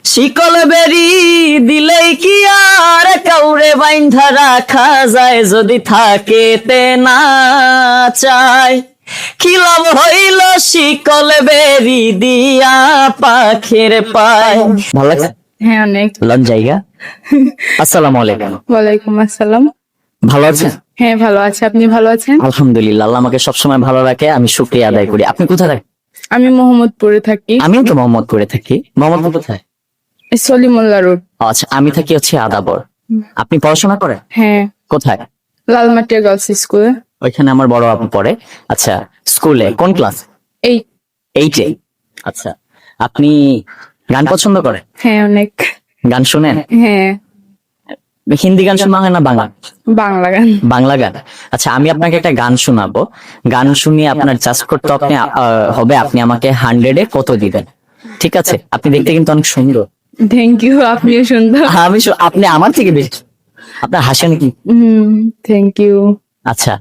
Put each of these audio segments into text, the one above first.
শিকল বেরি দিলেই কি আর কাউরে বাইন্ধা রাখা যায়, যদি থাকে তে না চায়। কি লাভ হইল শিকল বেরি দিয়া পাখির পায়। ভালো লাগছে? হ্যাঁ অনেক। লজ্জাইগা। আসসালামু আলাইকুম। ওয়ালাইকুম আসসালাম। ভালো আছেন? হ্যাঁ ভালো আছে, আপনি ভালো আছেন? আলহামদুলিল্লাহ, আল্লাহ আমাকে সবসময় ভালো রাখে, আমি শুকরিয়া আদায় করি। আপনি কোথায় থাকেন? আমি মোহাম্মদপুরে থাকি। আমিও তো মোহাম্মদপুরে থাকি। মোহাম্মদপুর কোথায়? সলিমুল্লাহ রোড। আচ্ছা, আমি থাকি হচ্ছে আদাবর। আপনি পড়াশোনা করেন হ্যাঁ, কোথায়? লালমাটিয়া গার্লস স্কুলে। ওইখানে আমার বড় আপু পড়ে। আচ্ছা, স্কুলে কোন ক্লাস? এই 8-এ। আচ্ছা, আপনি গান পছন্দ করেন? হ্যাঁ অনেক। গান শুনেন? হ্যাঁ, হিন্দি গান শোনা হয় না বাংলা? বাংলা গান। বাংলা গান। আচ্ছা, আমি আপনাকে একটা গান শোনাবো। গান শুনিয়ে আপনার জাজ করতে হবে আপনি আমাকে 100-এ কত দিবেন। ঠিক আছে? আপনি দেখতে কিন্তু অনেক সুন্দর। থ্যাংক ইউ, আপনিও সুন্দর। আপনি আমার থেকে বেশি। আপনার হাসি নাকি? Thank you. আচ্ছা,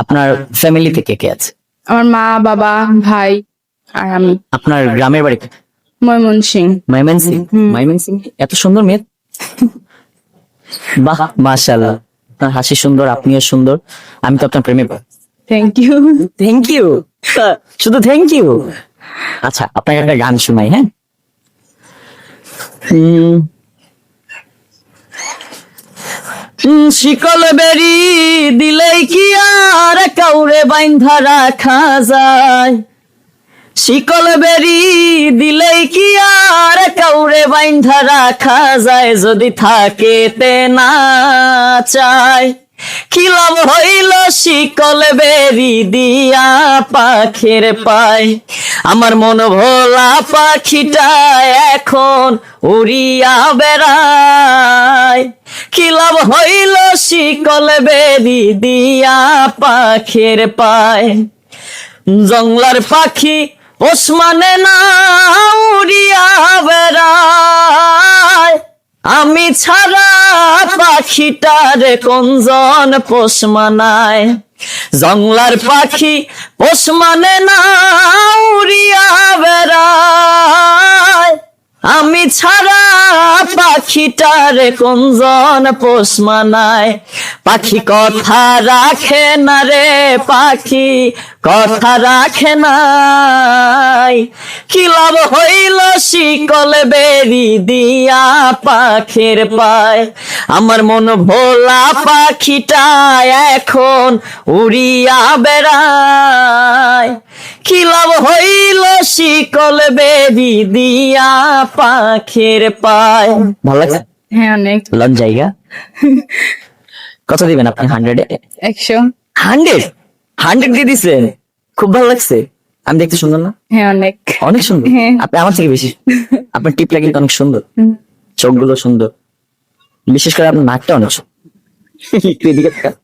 আপনার ফ্যামিলিতে কে কে আছে? আমার মা, বাবা, ভাই আর আমি। আপনার গ্রামের বাড়ি? ময়মনসিং। ময়মনসিং। এত সুন্দর মেয়ে। বাহ, মাশাআল্লাহ। আপনার হাসি সুন্দর, আপনিও সুন্দর। আমি তো আপনার প্রেমে পড়ি। Thank you. থ্যাংক ইউ, শুধু থ্যাংক ইউ। আচ্ছা, আপনাকে একটা গান শোনাই। হ্যাঁ, শিকল বেরি দিলেই কি আর কাউরে বাইন্ধা রাখা যায়। শিকল বেরি দিলেই কি আর কাউরে বাইন্ধা রাখা যায়, যদি থাকে তে না চায়। কি লাভ হইল শিকল বেরি দিয়া পাখির পায়। আমার মন ভোলা পাখিটা এখন উড়িয়া বেড়ায়। কি লাভ হইল শিকল বেরি দিয়া পাখির পায়। জংলার পাখি ওসমানে না উড়িয়া বেড়ায়। আমি ছাড়া পাখিটারে কোনজন পোষ মানায়। জংলার পাখি ওসমানে না উড়িয়া বেড়ায়। আমি ছাড়া পাখিটারে কোনজন পোষ মানায়। পাখি কথা রাখে না রে, পাখি কথা রাখে নাই। কি লাভ হইল শিকল বেরি দিয়া পাখির পায়। আমার মন ভোলা পাখিটা এখন উড়িয়া বেড়ায়। কি লাভ হইল শিকল বেরি দিয়া পাখির পায়। ভালো লাগছে? হ্যাঁ অনেক। লজ্জাইগা। কত দিবেন আপনি 100-এ? 100। 100 দিয়ে দিছেন, খুব ভালো লাগছে। আমি দেখতে সুন্দর না? হ্যাঁ অনেক। অনেক সুন্দর। হ্যাঁ। আপনি আমার থেকে বেশি। আপনার টিপটা কিন্তু অনেক সুন্দর, চোখগুলো সুন্দর, বিশেষ করে আপনার নাকটা অনেক সুন্দর। একটু এদিকে তাকান।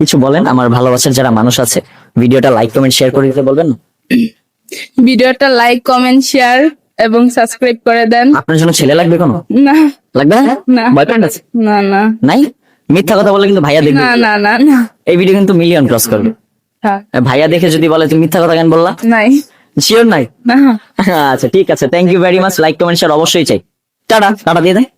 কিছু বলেন আমার ভালোবাসার যারা মানুষ আছে, ভিডিওটা লাইক কমেন্ট শেয়ার করে দিতে বলবেন না? ভিডিওটা লাইক, কমেন্ট, শেয়ার এবং সাবস্ক্রাইব করে দেন। আপনার জন্য ছেলে লাগবে কোনো? না লাগবে না। বয়ফ্রেন্ড আছে? না না নাই? মিথ্যা কথা বলে কিন্তু ভাইয়া দেখবে। না না না না। এই ভিডিও কিন্তু মিলিয়ন ক্রস করবে। হ্যাঁ, ভাইয়া দেখে যদি বলে তুমি মিথ্যা কথা কেন বললা? নাই শিওর নাই? না। আচ্ছা ঠিক আছে, thank you very much. Like comment share অবশ্যই চাই। টাটা টাটা দিয়ে দেয়।